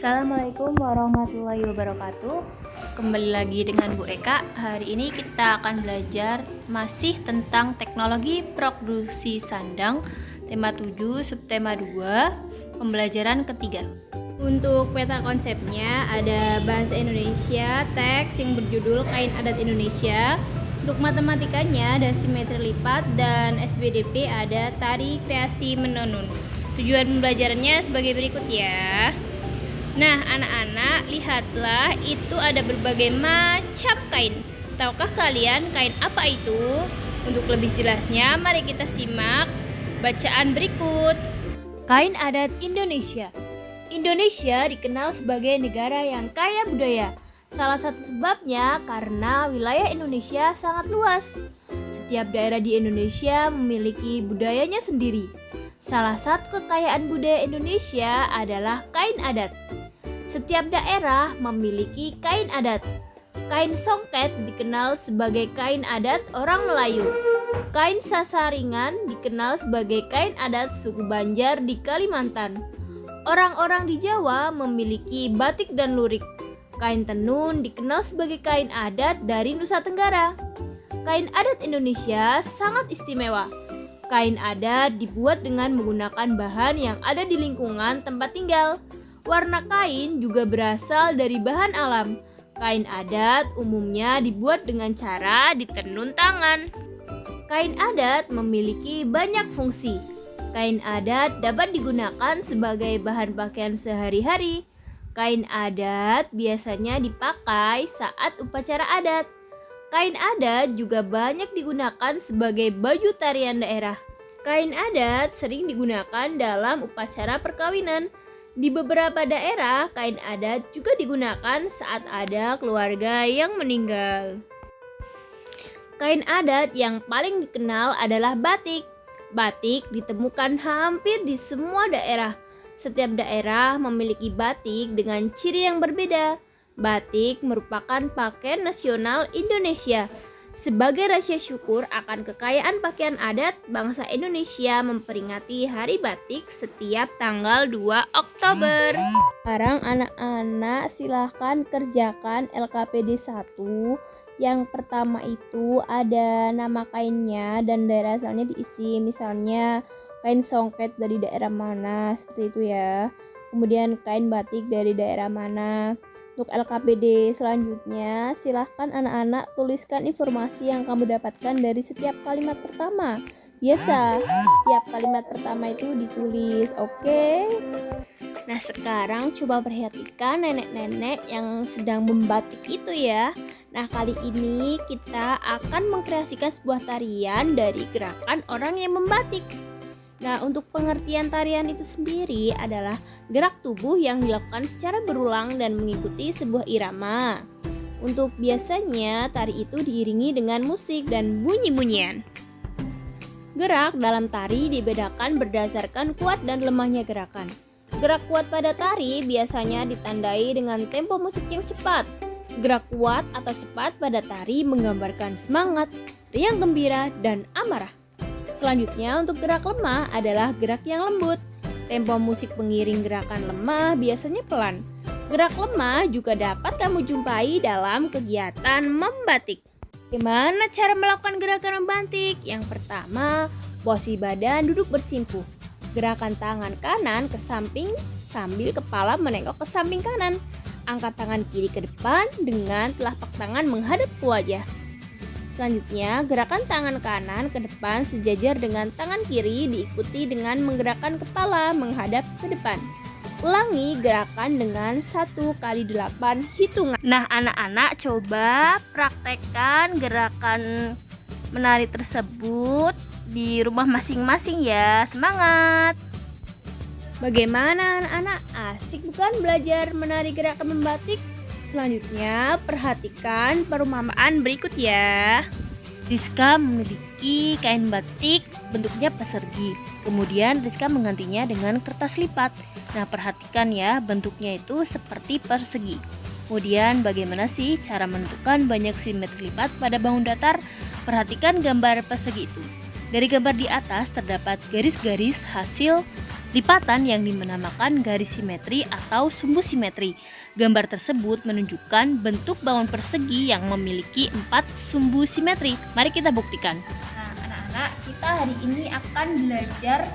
Assalamualaikum warahmatullahi wabarakatuh. Kembali lagi dengan Bu Eka. Hari ini kita akan belajar masih tentang teknologi produksi sandang, tema 7, subtema 2, pembelajaran ketiga. Untuk peta konsepnya ada bahasa Indonesia, teks yang berjudul Kain Adat Indonesia. Untuk matematikanya ada simetri lipat, dan SBDP ada tari kreasi menenun. Tujuan pembelajarannya sebagai berikut ya. Nah, anak-anak, lihatlah, itu ada berbagai macam kain. Tahukah kalian kain apa itu? Untuk lebih jelasnya, mari kita simak bacaan berikut. Kain adat Indonesia. Indonesia dikenal sebagai negara yang kaya budaya. Salah satu sebabnya karena wilayah Indonesia sangat luas. Setiap daerah di Indonesia memiliki budayanya sendiri. Salah satu kekayaan budaya Indonesia adalah kain adat. Setiap daerah memiliki kain adat. Kain songket dikenal sebagai kain adat orang Melayu. Kain sasaringan dikenal sebagai kain adat suku Banjar di Kalimantan. Orang-orang di Jawa memiliki batik dan lurik. Kain tenun dikenal sebagai kain adat dari Nusa Tenggara. Kain adat Indonesia sangat istimewa. Kain adat dibuat dengan menggunakan bahan yang ada di lingkungan tempat tinggal. Warna kain juga berasal dari bahan alam. Kain adat umumnya dibuat dengan cara ditenun tangan. Kain adat memiliki banyak fungsi. Kain adat dapat digunakan sebagai bahan pakaian sehari-hari. Kain adat biasanya dipakai saat upacara adat. Kain adat juga banyak digunakan sebagai baju tarian daerah. Kain adat sering digunakan dalam upacara perkawinan. Di beberapa daerah, kain adat juga digunakan saat ada keluarga yang meninggal. Kain adat yang paling dikenal adalah batik. Batik ditemukan hampir di semua daerah. Setiap daerah memiliki batik dengan ciri yang berbeda. Batik merupakan pakaian nasional Indonesia. Sebagai rasa syukur akan kekayaan pakaian adat, bangsa Indonesia memperingati Hari Batik setiap tanggal 2 Oktober. Sekarang anak-anak silahkan kerjakan LKPD 1. Yang pertama itu ada nama kainnya dan daerah asalnya diisi. Misalnya kain songket dari daerah mana, seperti itu ya. Kemudian kain batik dari daerah mana. Untuk LKPD selanjutnya, silahkan anak-anak tuliskan informasi yang kamu dapatkan dari setiap kalimat pertama. Biasa, setiap kalimat pertama itu ditulis, oke? Nah, sekarang coba perhatikan nenek-nenek yang sedang membatik itu ya. Nah, kali ini kita akan mengkreasikan sebuah tarian dari gerakan orang yang membatik. Nah, untuk pengertian tarian itu sendiri adalah gerak tubuh yang dilakukan secara berulang dan mengikuti sebuah irama. Untuk biasanya, tari itu diiringi dengan musik dan bunyi-bunyian. Gerak dalam tari dibedakan berdasarkan kuat dan lemahnya gerakan. Gerak kuat pada tari biasanya ditandai dengan tempo musik yang cepat. Gerak kuat atau cepat pada tari menggambarkan semangat, riang gembira, dan amarah. Selanjutnya, untuk gerak lemah adalah gerak yang lembut. Tempo musik pengiring gerakan lemah biasanya pelan. Gerak lemah juga dapat kamu jumpai dalam kegiatan membatik. Bagaimana cara melakukan gerakan membatik? Yang pertama, posisi badan duduk bersimpuh. Gerakan tangan kanan ke samping sambil kepala menengok ke samping kanan. Angkat tangan kiri ke depan dengan telapak tangan menghadap ke wajah. Selanjutnya, gerakan tangan kanan ke depan sejajar dengan tangan kiri diikuti dengan menggerakkan kepala menghadap ke depan. Ulangi gerakan dengan 1 kali 8 hitungan. Nah, anak-anak coba praktekkan gerakan menari tersebut di rumah masing-masing ya. Semangat! Bagaimana anak-anak? Asik bukan belajar menari gerakan membatik? Selanjutnya, perhatikan perumpamaan berikut ya. Rizka memiliki kain batik bentuknya persegi. Kemudian Rizka menggantinya dengan kertas lipat. Nah, perhatikan ya, bentuknya itu seperti persegi. Kemudian bagaimana sih cara menentukan banyak simetri lipat pada bangun datar? Perhatikan gambar persegi itu. Dari gambar di atas terdapat garis-garis hasil lipatan yang dinamakan garis simetri atau sumbu simetri. Gambar tersebut menunjukkan bentuk bangun persegi yang memiliki 4 sumbu simetri. Mari kita buktikan. Nah, anak-anak, kita hari ini akan belajar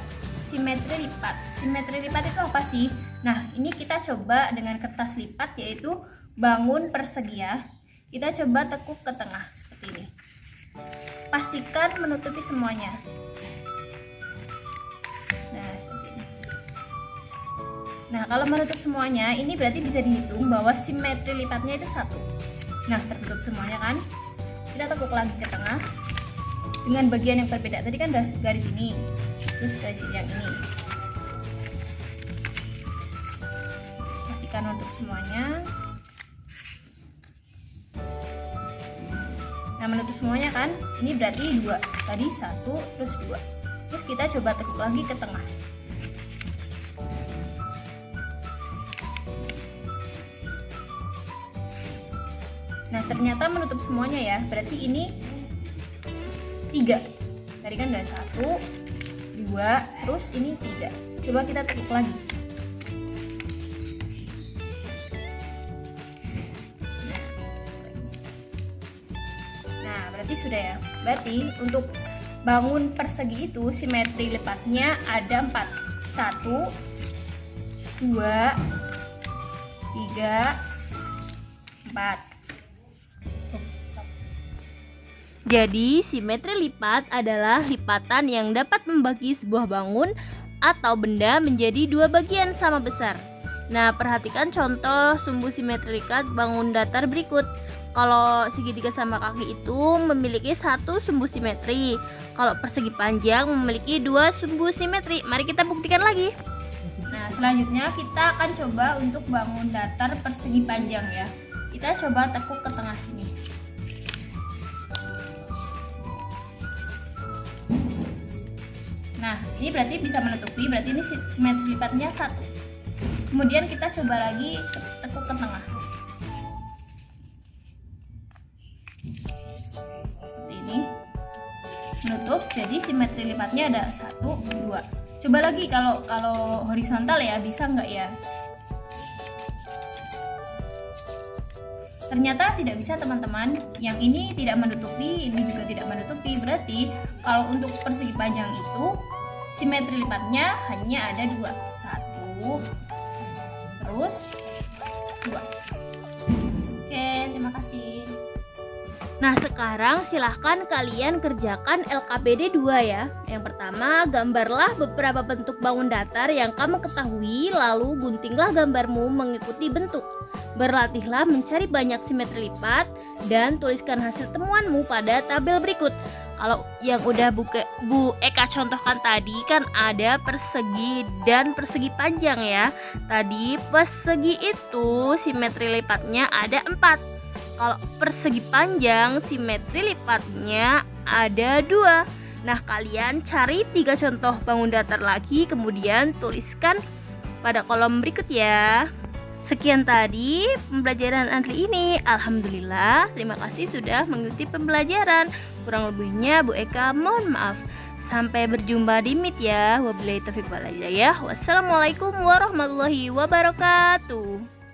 simetri lipat. Simetri lipat itu apa sih? Nah, ini kita coba dengan kertas lipat, yaitu bangun persegi ya. Kita coba tekuk ke tengah seperti ini. Pastikan menutupi semuanya. Nah, seperti ini. Nah, kalau menutup semuanya, ini berarti bisa dihitung bahwa simetri lipatnya itu 1. Nah, tertutup semuanya kan? Kita tekuk lagi ke tengah dengan bagian yang berbeda. Tadi kan udah garis ini, terus garis yang ini. Pastikan menutup semuanya. Nah, menutup semuanya kan, ini berarti 2. Tadi 1, terus 2. Terus kita coba tekuk lagi ke tengah. Nah, ternyata menutup semuanya ya, berarti ini 3. Tadi kan udah 1, 2, terus ini 3. Coba kita tekuk lagi. Berarti sudah ya. Berarti untuk bangun persegi itu simetri lipatnya ada 4. 1, 2, 3, 4. Jadi simetri lipat adalah lipatan yang dapat membagi sebuah bangun atau benda menjadi 2 bagian sama besar. Nah, perhatikan contoh sumbu simetri lipat bangun datar berikut. Kalau segitiga sama kaki itu memiliki 1 sumbu simetri. Kalau persegi panjang memiliki 2 sumbu simetri. Mari kita buktikan lagi. Nah, selanjutnya kita akan coba untuk bangun datar persegi panjang ya. Kita coba tekuk ke tengah sini. Nah, ini berarti bisa menutupi, berarti ini simetri lipatnya 1. Kemudian kita coba lagi tekuk ke tengah. Menutup, jadi simetri lipatnya ada 1, 2. Coba lagi kalau horizontal ya, bisa nggak ya? Ternyata tidak bisa teman-teman. Yang ini tidak menutupi, ini juga tidak menutupi. Berarti kalau untuk persegi panjang itu simetri lipatnya hanya ada 2. 1, terus 2. Oke, terima kasih. Nah, sekarang silahkan kalian kerjakan LKPD 2 ya. Yang pertama, gambarlah beberapa bentuk bangun datar yang kamu ketahui, lalu guntinglah gambarmu mengikuti bentuk. Berlatihlah mencari banyak simetri lipat dan tuliskan hasil temuanmu pada tabel berikut. Kalau yang udah Bu Eka contohkan tadi kan ada persegi dan persegi panjang ya. Tadi persegi itu simetri lipatnya ada 4. Kalau persegi panjang simetri lipatnya ada 2. Nah, kalian cari 3 contoh bangun datar lagi, kemudian tuliskan pada kolom berikut ya. Sekian tadi pembelajaran Andri ini. Alhamdulillah, terima kasih sudah mengikuti pembelajaran. Kurang lebihnya Bu Eka mohon maaf. Sampai berjumpa di Meet ya. Wabillahi taufiq wal hidayah. Wassalamualaikum warahmatullahi wabarakatuh.